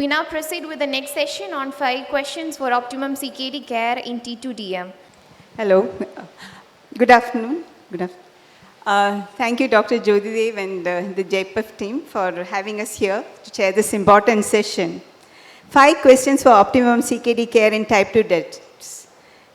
We now proceed with the next session on 5 questions for optimum CKD care in T2DM. Hello. Good afternoon. Thank you, Dr. Jyotidev and the JPEF team for having us here to chair this important session. 5 questions for optimum CKD care in type 2 diabetes.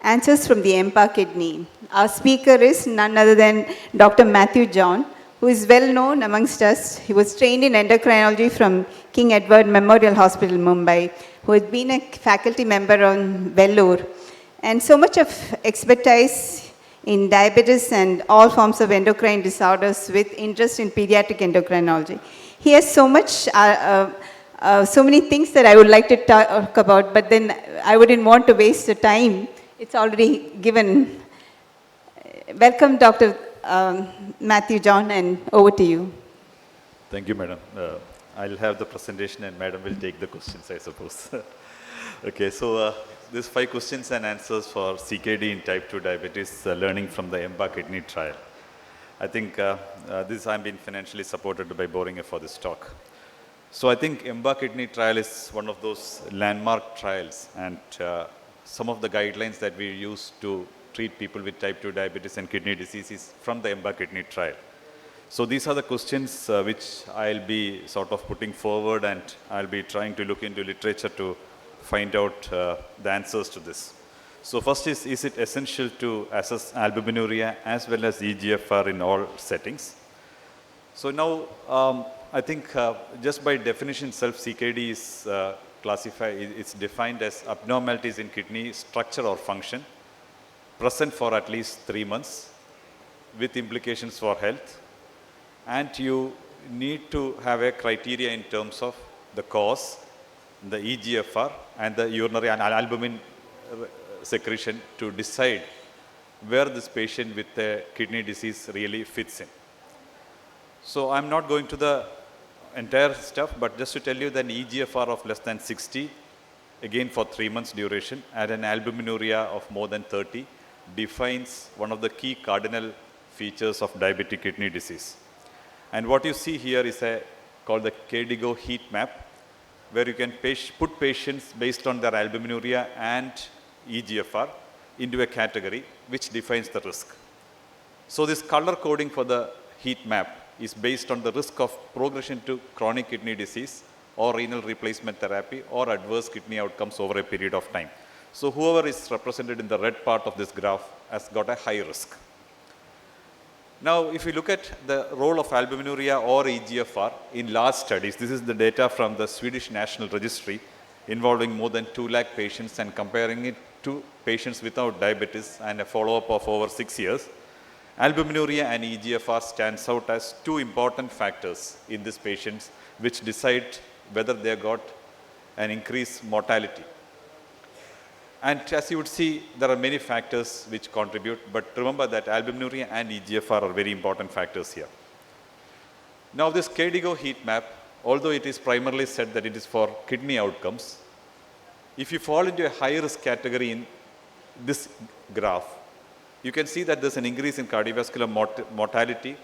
Answers from the EMPA-KIDNEY. Our speaker is none other than Dr. Mathew John, who is well known amongst us. He was trained in endocrinology from King Edward Memorial Hospital, Mumbai, who has been a faculty member on Vellore, and so much of expertise in diabetes and all forms of endocrine disorders with interest in pediatric endocrinology. He has so many things that I would like to talk about, but then I wouldn't want to waste the time. It's already given. Welcome, Dr. Mathew John, and over to you. Thank you, madam. I'll have the presentation and madam will take the questions, I suppose. Okay, so these 5 questions and answers for CKD in type 2 diabetes, learning from the EMPA-KIDNEY trial. I think I'm being financially supported by Boehringer for this talk. So I think EMPA-KIDNEY trial is one of those landmark trials, and some of the guidelines that we use to treat people with type 2 diabetes and kidney disease is from the EMPA-KIDNEY trial. So these are the questions which I'll be sort of putting forward, and I'll be trying to look into literature to find out the answers to this. So first is it essential to assess albuminuria as well as eGFR in all settings? So now I think just by definition itself, CKD is it's defined as abnormalities in kidney structure or function present for at least 3 months with implications for health, and you need to have a criteria in terms of the cause, the eGFR and the urinary albumin secretion to decide where this patient with a kidney disease really fits in. So I'm not going to the entire stuff, but just to tell you that an eGFR of less than 60, again for 3 months duration, and an albuminuria of more than 30 defines one of the key cardinal features of diabetic kidney disease. And what you see here is called the KDIGO heat map, where you can put patients based on their albuminuria and eGFR into a category which defines the risk. So this color coding for the heat map is based on the risk of progression to chronic kidney disease or renal replacement therapy or adverse kidney outcomes over a period of time. So whoever is represented in the red part of this graph has got a high risk. Now, if you look at the role of albuminuria or eGFR in large studies, this is the data from the Swedish National Registry involving more than 2 lakh patients and comparing it to patients without diabetes and a follow-up of over 6 years. Albuminuria and eGFR stands out as 2 important factors in these patients which decide whether they got an increased mortality. And as you would see, there are many factors which contribute, but remember that albuminuria and eGFR are very important factors here. Now this KDIGO heat map, although it is primarily said that it is for kidney outcomes, if you fall into a high risk category in this graph, you can see that there's an increase in cardiovascular mortality,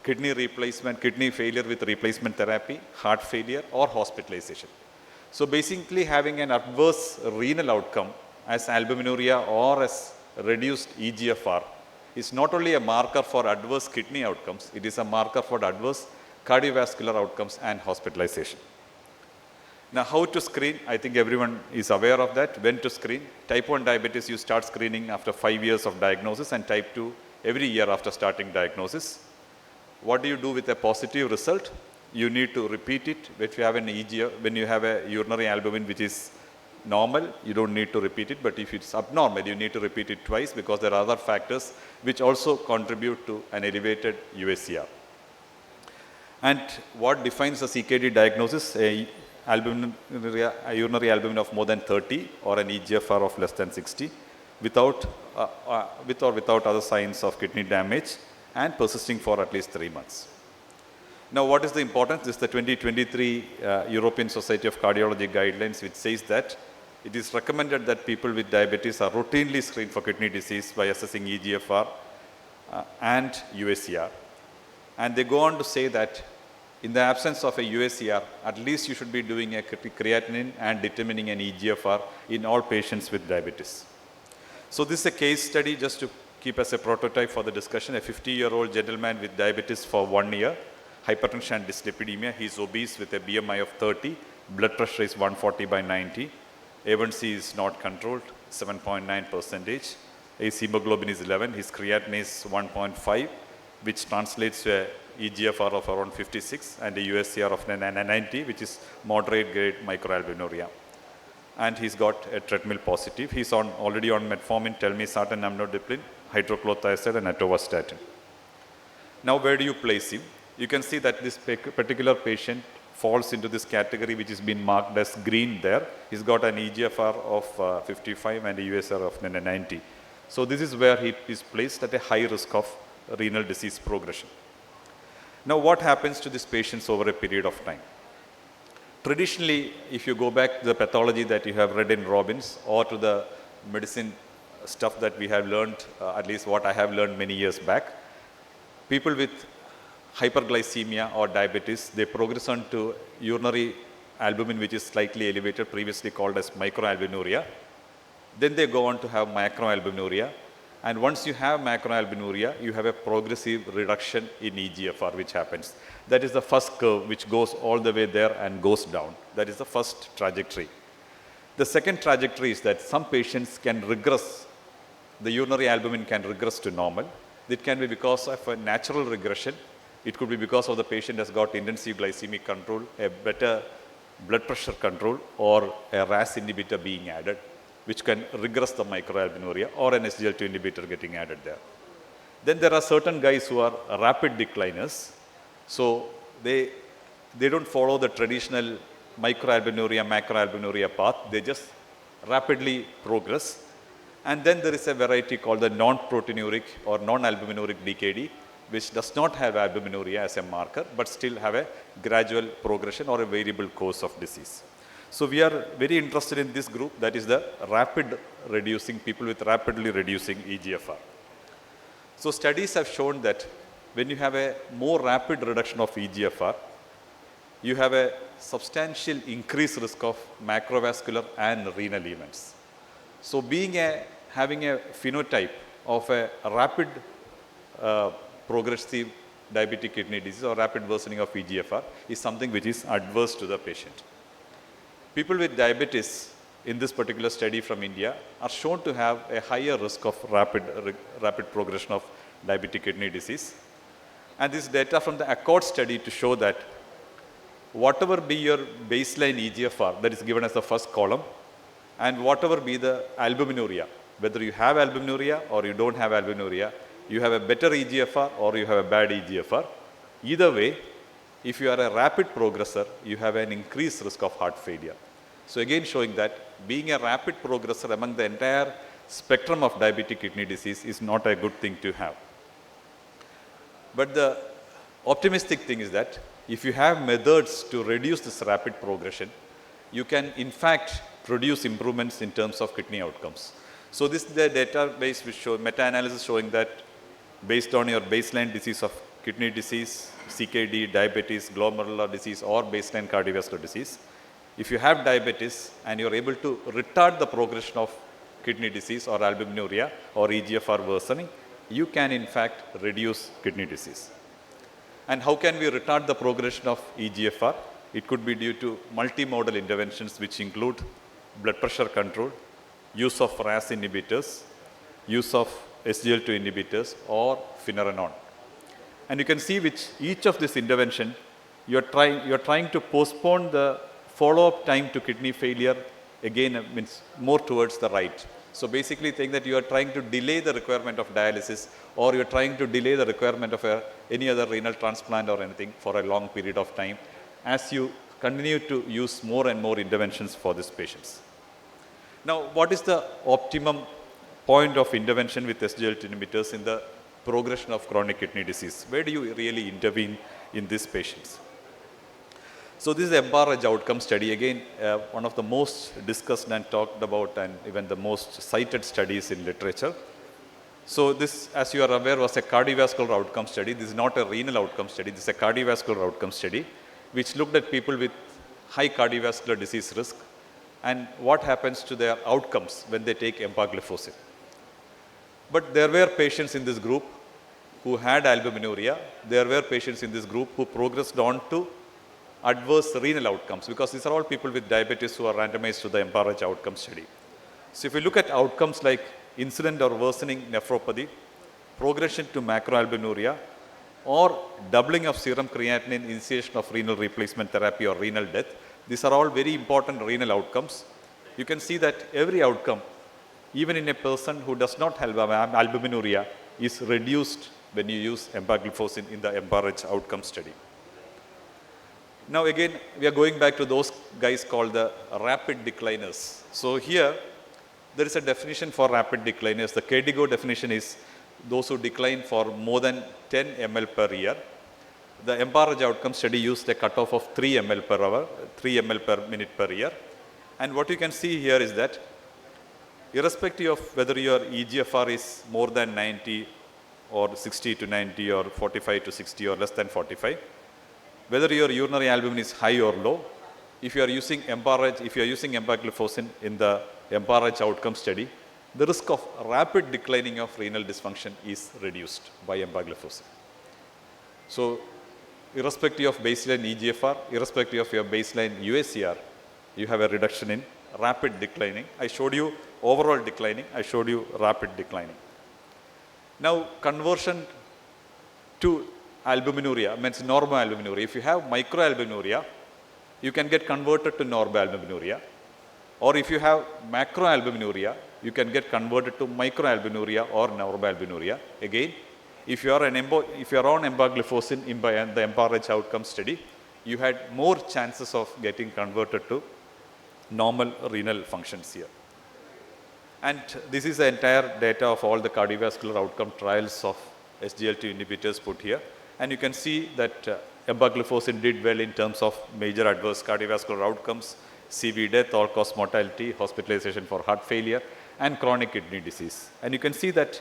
kidney replacement, kidney failure with replacement therapy, heart failure or hospitalization. So basically having an adverse renal outcome as albuminuria or as reduced eGFR is not only a marker for adverse kidney outcomes, it is a marker for adverse cardiovascular outcomes and hospitalization. Now how to screen? I think everyone is aware of that. When to screen? Type 1 diabetes, you start screening after 5 years of diagnosis, and type 2 every year after starting diagnosis. What do you do with a positive result? You need to repeat it. If you have an when you have a urinary albumin which is normal, you don't need to repeat it, but if it's abnormal, you need to repeat it twice because there are other factors which also contribute to an elevated UACR. And what defines a CKD diagnosis? A urinary albumin of more than 30 or an eGFR of less than 60 with or without other signs of kidney damage and persisting for at least 3 months. Now, what is the importance? This is the 2023 European Society of Cardiology guidelines, which says that it is recommended that people with diabetes are routinely screened for kidney disease by assessing eGFR and UACR. And they go on to say that in the absence of a UACR, at least you should be doing a creatinine and determining an eGFR in all patients with diabetes. So this is a case study just to keep as a prototype for the discussion. A 50-year-old gentleman with diabetes for 1 year, hypertension and dyslipidemia. He's obese with a BMI of 30, blood pressure is 140/90, A1C is not controlled, 7.9%. His hemoglobin is 11, his creatinine is 1.5, which translates to a eGFR of around 56 and a USCR of 90, which is moderate grade microalbuminuria. And he's got a treadmill positive. He's already on metformin, telmisartan, amlodipine, hydrochlorothiazide and atorvastatin. Now where do you place him? You can see that this particular patient falls into this category which has been marked as green there. He's got an eGFR of 55 and a USR of 90. So this is where he is placed at a high risk of renal disease progression. Now what happens to these patients over a period of time? Traditionally, if you go back to the pathology that you have read in Robbins or to the medicine stuff that we have learned, at least what I have learned many years back, people with hyperglycemia or diabetes, they progress on to urinary albumin which is slightly elevated, previously called as microalbuminuria. Then they go on to have macroalbuminuria. And once you have macroalbuminuria, you have a progressive reduction in eGFR which happens. That is the first curve which goes all the way there and goes down. That is the first trajectory. The second trajectory is that some patients can regress, the urinary albumin can regress to normal. It can be because of a natural regression. It could be because of the patient has got intensive glycemic control, a better blood pressure control, or a RAS inhibitor being added, which can regress the microalbuminuria, or an SGLT2 inhibitor getting added there. Then there are certain guys who are rapid decliners. So they don't follow the traditional microalbuminuria, macroalbuminuria path. They just rapidly progress. And then there is a variety called the non-proteinuric or non-albuminuric DKD, which does not have albuminuria as a marker, but still have a gradual progression or a variable course of disease. So we are very interested in this group, that is the rapid reducing, people with rapidly reducing eGFR. So studies have shown that when you have a more rapid reduction of eGFR, you have a substantial increased risk of macrovascular and renal events. So having a phenotype of a rapid progressive diabetic kidney disease or rapid worsening of eGFR is something which is adverse to the patient. People with diabetes in this particular study from India are shown to have a higher risk of rapid progression of diabetic kidney disease. And this data from the ACCORD study to show that whatever be your baseline eGFR, that is given as the first column, and whatever be the albuminuria, whether you have albuminuria or you don't have albuminuria, you have a better eGFR or you have a bad eGFR. Either way, if you are a rapid progressor, you have an increased risk of heart failure. So again showing that being a rapid progressor among the entire spectrum of diabetic kidney disease is not a good thing to have. But the optimistic thing is that if you have methods to reduce this rapid progression, you can in fact produce improvements in terms of kidney outcomes. So this is the database which show meta-analysis showing that based on your baseline disease of kidney disease, CKD, diabetes, glomerular disease or baseline cardiovascular disease, if you have diabetes and you are able to retard the progression of kidney disease or albuminuria or eGFR worsening, you can in fact reduce kidney disease. And how can we retard the progression of eGFR? It could be due to multimodal interventions which include blood pressure control, use of RAS inhibitors, use of SGLT2 inhibitors or finerenone. And you can see which each of this intervention, you're trying to postpone the follow-up time to kidney failure, again means more towards the right. So basically saying that you are trying to delay the requirement of dialysis or you're trying to delay the requirement of any other renal transplant or anything for a long period of time as you continue to use more and more interventions for these patients. Now, what is the optimum point of intervention with SGLT inhibitors in the progression of chronic kidney disease? Where do you really intervene in these patients? So this is the EMPA-KIDNEY outcome study, again one of the most discussed and talked about and even the most cited studies in literature. So this, as you are aware, was a cardiovascular outcome study. This is not a renal outcome study. This is a cardiovascular outcome study, which looked at people with high cardiovascular disease risk and what happens to their outcomes when they take empagliflozin. But there were patients in this group who had albuminuria. There were patients in this group who progressed on to adverse renal outcomes, because these are all people with diabetes who are randomized to the EMPA-KIDNEY outcome study. So if you look at outcomes like incident or worsening nephropathy, progression to macroalbuminuria, or doubling of serum creatinine, initiation of renal replacement therapy or renal death, these are all very important renal outcomes. You can see that every outcome, even in a person who does not have albuminuria, is reduced when you use empagliflozin in the EMPA-KIDNEY outcome study. Now again, we are going back to those guys called the rapid decliners. So here, there is a definition for rapid decliners. The KDIGO definition is those who decline for more than 10 ml per year. The EMPA-KIDNEY outcome study used a cutoff of 3 ml per hour, 3 ml per minute per year. And what you can see here is that irrespective of whether your eGFR is more than 90 or 60 to 90 or 45 to 60 or less than 45, whether your urinary albumin is high or low, if you are using empagliflozin in the EMPA-KIDNEY outcome study, the risk of rapid declining of renal dysfunction is reduced by empagliflozin. So, irrespective of baseline eGFR, irrespective of your baseline UACR, you have a reduction in rapid declining. I showed you overall declining, I showed you rapid declining. Now, conversion to albuminuria means normoalbuminuria. If you have microalbuminuria, you can get converted to normoalbuminuria. Or if you have macroalbuminuria, you can get converted to microalbuminuria or normoalbuminuria. Again, if you are on empagliflozin in the EMPA-KIDNEY outcome study, you had more chances of getting converted to normal renal functions here. And this is the entire data of all the cardiovascular outcome trials of SGLT inhibitors put here. And you can see that empagliflozin did well in terms of major adverse cardiovascular outcomes, CV death, all-cause mortality, hospitalization for heart failure, and chronic kidney disease. And you can see that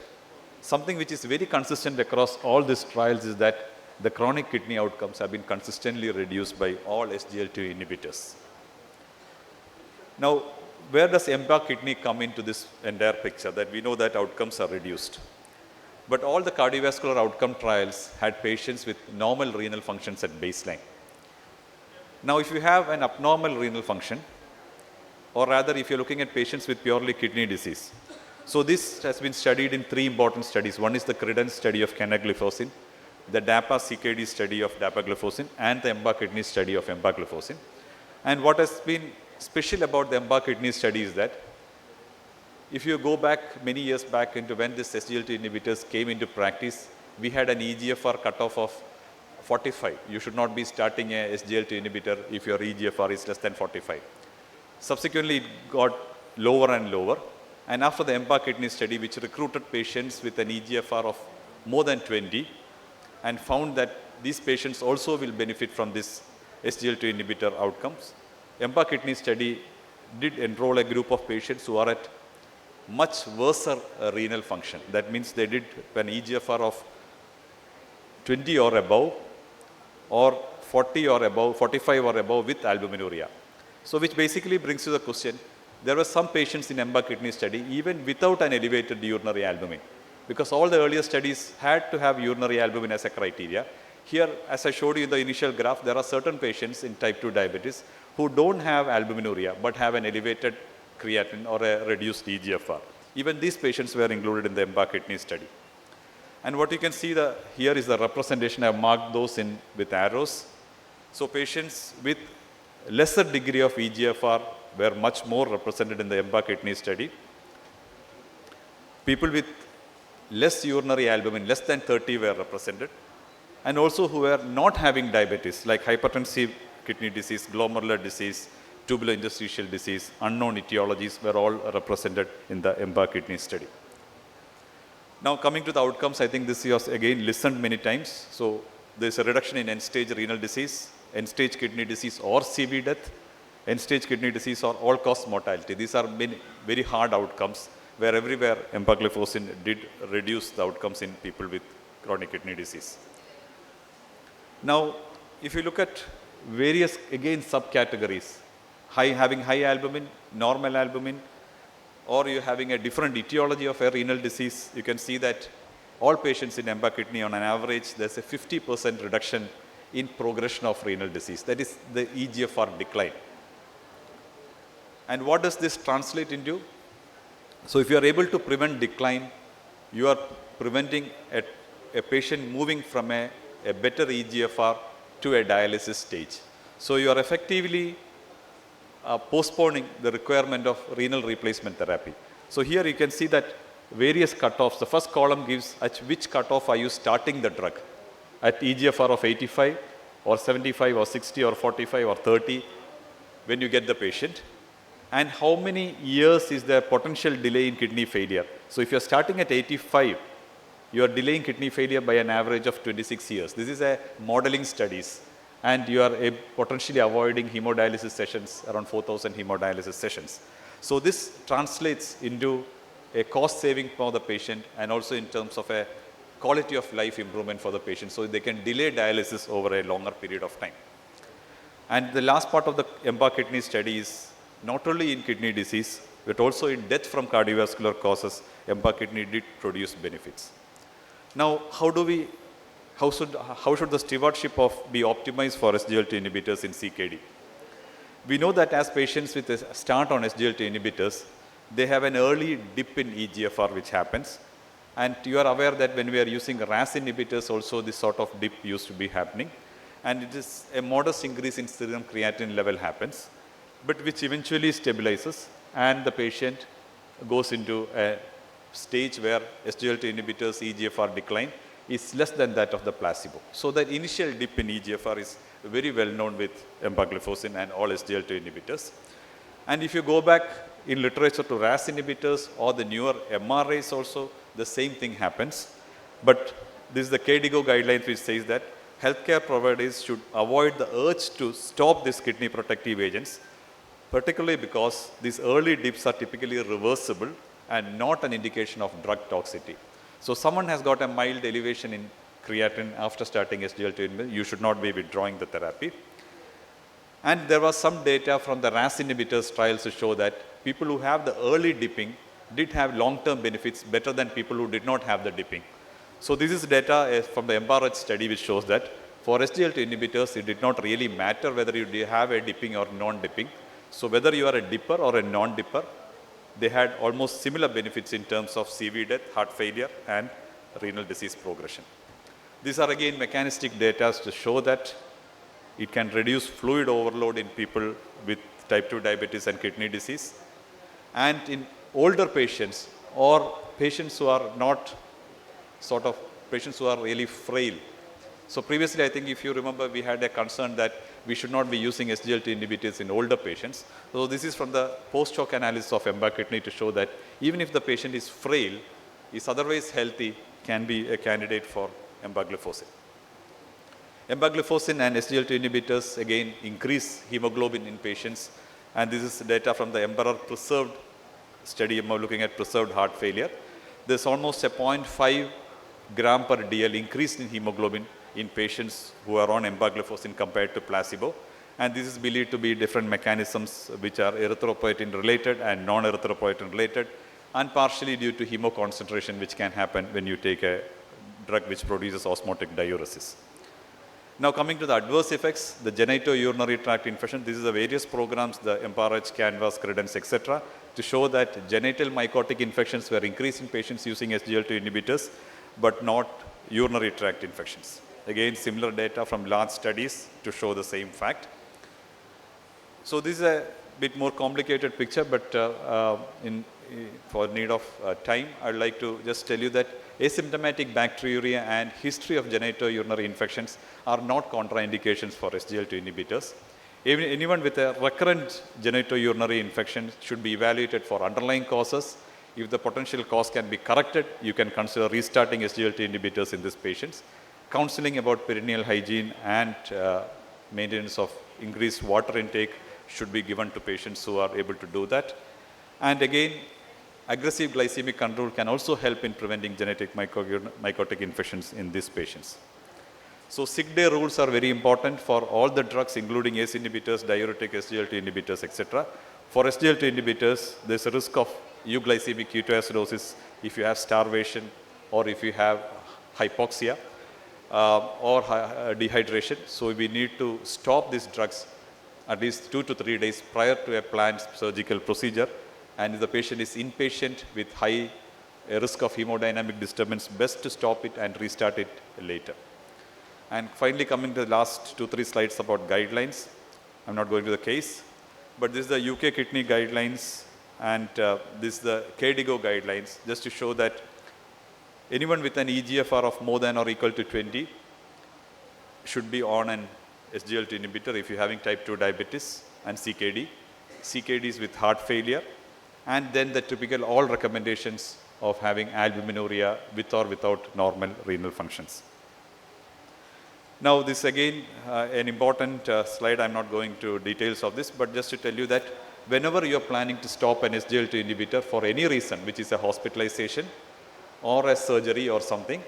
something which is very consistent across all these trials is that the chronic kidney outcomes have been consistently reduced by all SGLT inhibitors. Now, where does EMPA-KIDNEY come into this entire picture? That we know that outcomes are reduced. But all the cardiovascular outcome trials had patients with normal renal functions at baseline. Now, if you have an abnormal renal function, or rather if you're looking at patients with purely kidney disease, so this has been studied in 3 important studies. One is the CREDENCE study of canagliflozin, the DAPA-CKD study of dapagliflozin, and the EMPA-KIDNEY study of empagliflozin. And what has been special about the EMPA-KIDNEY study is that if you go back many years back into when this SGLT inhibitors came into practice, we had an eGFR cutoff of 45. You should not be starting a SGLT inhibitor if your eGFR is less than 45. Subsequently, it got lower and lower. And after the EMPA-KIDNEY study, which recruited patients with an eGFR of more than 20 and found that these patients also will benefit from this SGLT inhibitor outcomes, EMPA-KIDNEY study did enroll a group of patients who are at much worse renal function. That means they did an eGFR of 20 or above, or 40 or above, 45 or above with albuminuria. So which basically brings you the question, there were some patients in EMPA-KIDNEY study even without an elevated urinary albumin, because all the earlier studies had to have urinary albumin as a criteria. Here, as I showed you in the initial graph, there are certain patients in type 2 diabetes who don't have albuminuria but have an elevated creatinine or a reduced eGFR. Even these patients were included in the EMPA-KIDNEY study. And what you can see here is the representation. I have marked those in with arrows. So patients with lesser degree of eGFR were much more represented in the EMPA-KIDNEY study. People with less urinary albumin, less than 30, were represented. And also who were not having diabetes, like hypertensive kidney disease, glomerular disease, tubulointerstitial disease, unknown etiologies, were all represented in the EMPA-KIDNEY study. Now coming to the outcomes, I think this was again listened many times. So there's a reduction in end-stage renal disease, end-stage kidney disease or CV death, end-stage kidney disease or all-cause mortality. These are very hard outcomes where everywhere empagliflozin did reduce the outcomes in people with chronic kidney disease. Now, if you look at various, again, subcategories, having high albumin, normal albumin, or you having a different etiology of a renal disease, you can see that all patients in EMPA-KIDNEY on an average, there's a 50% reduction in progression of renal disease. That is the eGFR decline. And what does this translate into? So if you are able to prevent decline, you are preventing a patient moving from a better eGFR to a dialysis stage. So you are effectively postponing the requirement of renal replacement therapy. So here you can see that various cutoffs. The first column gives at which cutoff are you starting the drug, at eGFR of 85 or 75 or 60 or 45 or 30 when you get the patient, and how many years is the potential delay in kidney failure. So if you are starting at 85, you are delaying kidney failure by an average of 26 years. This is a modeling studies, and you are potentially avoiding hemodialysis sessions, around 4,000 hemodialysis sessions. So this translates into a cost saving for the patient and also in terms of a quality of life improvement for the patient, so they can delay dialysis over a longer period of time. And the last part of the EMPA-KIDNEY study is not only in kidney disease, but also in death from cardiovascular causes, EMPA-KIDNEY did produce benefits. Now, how should the stewardship be optimized for SGLT inhibitors in CKD? We know that as patients with a start on SGLT inhibitors, they have an early dip in eGFR which happens. And you are aware that when we are using RAS inhibitors also, this sort of dip used to be happening. And it is a modest increase in serum creatinine level happens, but which eventually stabilizes and the patient goes into a stage where SGLT inhibitors eGFR decline is less than that of the placebo. So the initial dip in eGFR is very well known with empagliflozin and all SGLT inhibitors. And if you go back in literature to RAS inhibitors or the newer MRAs also, the same thing happens. But this is the KDIGO guidelines which says that healthcare providers should avoid the urge to stop these kidney protective agents, particularly because these early dips are typically reversible and not an indication of drug toxicity. So someone has got a mild elevation in creatinine after starting SGLT inhibitor, you should not be withdrawing the therapy. And there was some data from the RAS inhibitors trials to show that people who have the early dipping did have long-term benefits better than people who did not have the dipping. So this is data from the EMPA-KIDNEY study which shows that for SGLT inhibitors, it did not really matter whether you have a dipping or non-dipping. So whether you are a dipper or a non-dipper, they had almost similar benefits in terms of CV death, heart failure, and renal disease progression. These are again mechanistic data to show that it can reduce fluid overload in people with type 2 diabetes and kidney disease. And in older patients or patients who are not patients who are really frail. So previously, I think if you remember, we had a concern that we should not be using SGLT inhibitors in older patients. So this is from the post-hoc analysis of EMPA-KIDNEY to show that even if the patient is frail, is otherwise healthy, can be a candidate for empagliflozin. Empagliflozin and SGLT inhibitors again increase hemoglobin in patients, and this is data from the EMPEROR preserved study looking at preserved heart failure. There's almost a 0.5 gram per DL increase in hemoglobin in patients who are on empagliflozin compared to placebo, and this is believed to be different mechanisms which are erythropoietin related and non-erythropoietin related, and partially due to hemoconcentration which can happen when you take a drug which produces osmotic diuresis. Now coming to the adverse effects, the genitourinary tract infection, this is the various programs, the EMPA-KIDNEY, Canvas, Credence, etc., to show that genital mycotic infections were increased in patients using SGLT inhibitors, but not urinary tract infections. Again, similar data from large studies to show the same fact. So this is a bit more complicated picture, but for need of time, I'd like to just tell you that asymptomatic bacteriuria and history of genitourinary infections are not contraindications for SGLT inhibitors. Anyone with a recurrent genitourinary infection should be evaluated for underlying causes. If the potential cause can be corrected, you can consider restarting SGLT inhibitors in these patients. Counseling about perineal hygiene and maintenance of increased water intake should be given to patients who are able to do that. And again, aggressive glycemic control can also help in preventing genetic mycotic infections in these patients. So sick day rules are very important for all the drugs, including ACE inhibitors, diuretic, SGLT inhibitors, etc. For SGLT inhibitors, there's a risk of euglycemic ketoacidosis if you have starvation or if you have hypoxia or dehydration. So we need to stop these drugs at least 2 to 3 days prior to a planned surgical procedure. And if the patient is inpatient with high risk of hemodynamic disturbance, best to stop it and restart it later. And finally, coming to the last 2-3 slides about guidelines. I'm not going to the case, but this is the UK kidney guidelines and this is the KDIGO guidelines, just to show that anyone with an eGFR of more than or equal to 20 should be on an SGLT inhibitor if you're having type 2 diabetes and CKD. CKDs with heart failure, and then the typical all recommendations of having albuminuria with or without normal renal functions. Now this again an important slide. I'm not going to details of this, but just to tell you that whenever you're planning to stop an SGLT inhibitor for any reason, which is a hospitalization or a surgery or something,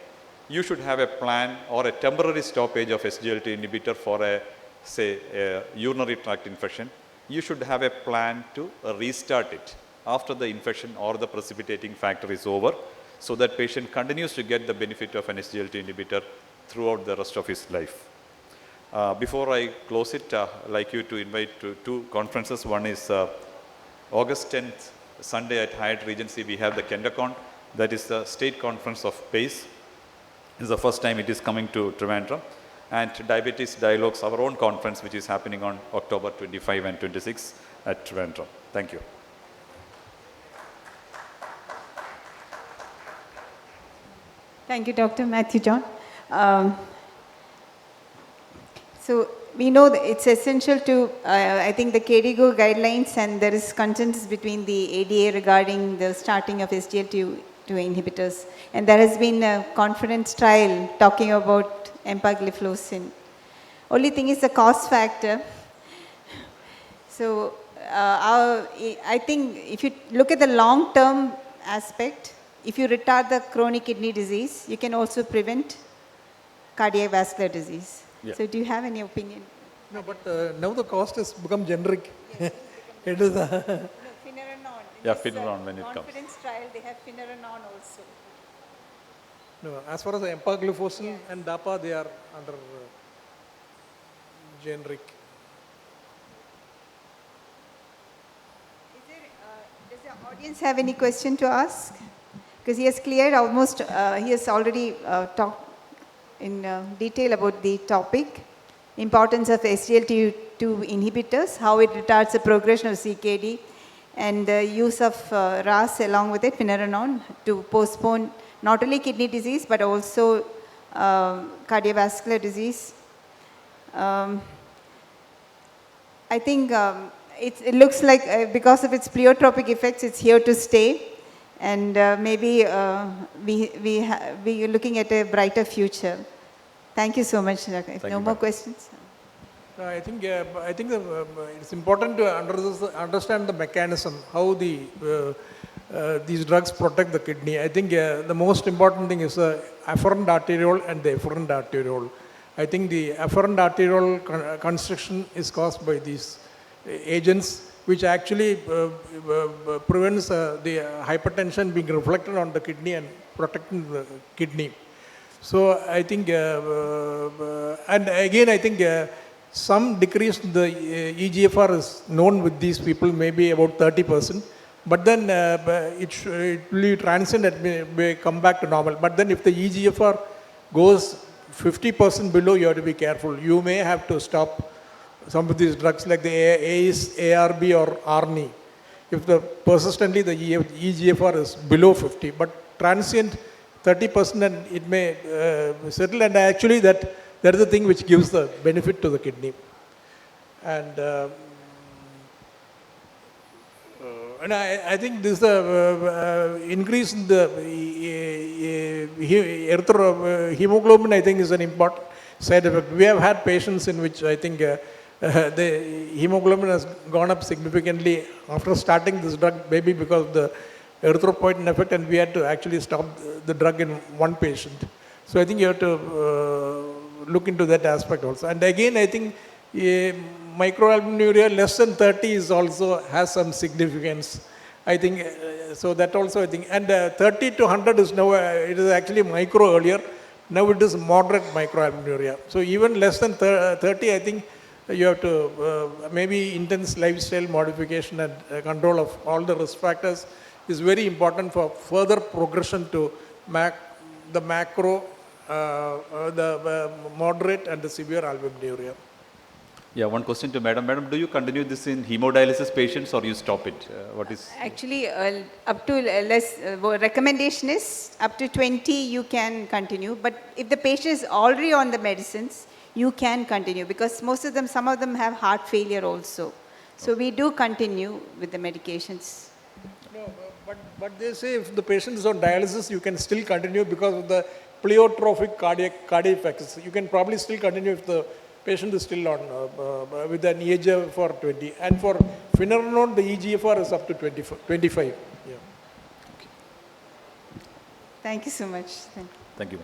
you should have a plan or a temporary stoppage of SGLT inhibitor for a, say, a urinary tract infection. You should have a plan to restart it after the infection or the precipitating factor is over, so that patient continues to get the benefit of an SGLT inhibitor throughout the rest of his life. Before I close it, I'd like you to invite to 2 conferences. One is August 10th, Sunday at Hyatt Regency, we have the KendaCon. That is the state conference of PACE. This is the first time it is coming to Trivandrum. And Diabetes Dialogues, our own conference, which is happening on October 25 and 26 at Trivandrum. Thank you. Thank you, Dr. Mathew John. So we know that it's essential to, I think the KDIGO guidelines, and there is consensus between the ADA regarding the starting of SGLT2 inhibitors. And there has been a conference trial talking about empagliflozin. Only thing is the cost factor. So I think if you look at the long-term aspect, if you retard the chronic kidney disease, you can also prevent cardiovascular disease. Yeah. So do you have any opinion? No, but now the cost has become generic. It is Finerenone. Yeah, Finerenone when it comes. Confidence trial, they have Finerenone also. no, as far as the empagliflozin and DAPA, they are under generic. Does the audience have any question to ask? Because he has cleared almost, he has already talked in detail about the topic, importance of SGLT2 inhibitors, how it retards the progression of CKD, and the use of RAS along with it, Finerenone, to postpone not only kidney disease but also cardiovascular disease. I think it looks like because of its pleiotropic effects, it's here to stay. And maybe we are looking at a brighter future. Thank you so much, Doctor. If no more questions. I think it's important to understand the mechanism, how these drugs protect the kidney. I think the most important thing is the afferent arteriole and the efferent arteriole. I think the afferent arteriole constriction is caused by these agents, which actually prevents the hypertension being reflected on the kidney and protecting the kidney. So I think, and again I think some decrease in the eGFR is known with these people, maybe about 30%, but then it will be transient and may come back to normal. But then if the eGFR goes 50% below, you have to be careful. You may have to stop some of these drugs like the ACE, ARB or ARNI, if persistently the eGFR is below 50, but transient 30% and it may settle, and actually that is the thing which gives the benefit to the kidney. And I think this increase in the hemoglobin, I think, is an important side effect. We have had patients in which I think the hemoglobin has gone up significantly after starting this drug, maybe because of the erythropoietin effect, and we had to actually stop the drug in one patient. So I think you have to look into that aspect also. And again, I think microalbuminuria less than 30 is also has some significance. I think, so that also I think, and 30 to 100 is now, it is actually micro earlier, now it is moderate microalbuminuria. So even less than 30, I think you have to, maybe intense lifestyle modification and control of all the risk factors is very important for further progression to the macro, the moderate and the severe albuminuria. Yeah, one question to Madam. Madam, do you continue this in hemodialysis patients or you stop it? What is? Actually, up to recommendation is up to 20 you can continue, but if the patient is already on the medicines, you can continue because some of them have heart failure also. So we do continue with the medications. No, but they say if the patient is on dialysis, you can still continue because of the pleiotropic cardiac effects. You can probably still continue if the patient is still on with an eGFR 20. And for finerenone, the eGFR is up to 25. Yeah. Thank you so much. Thank you.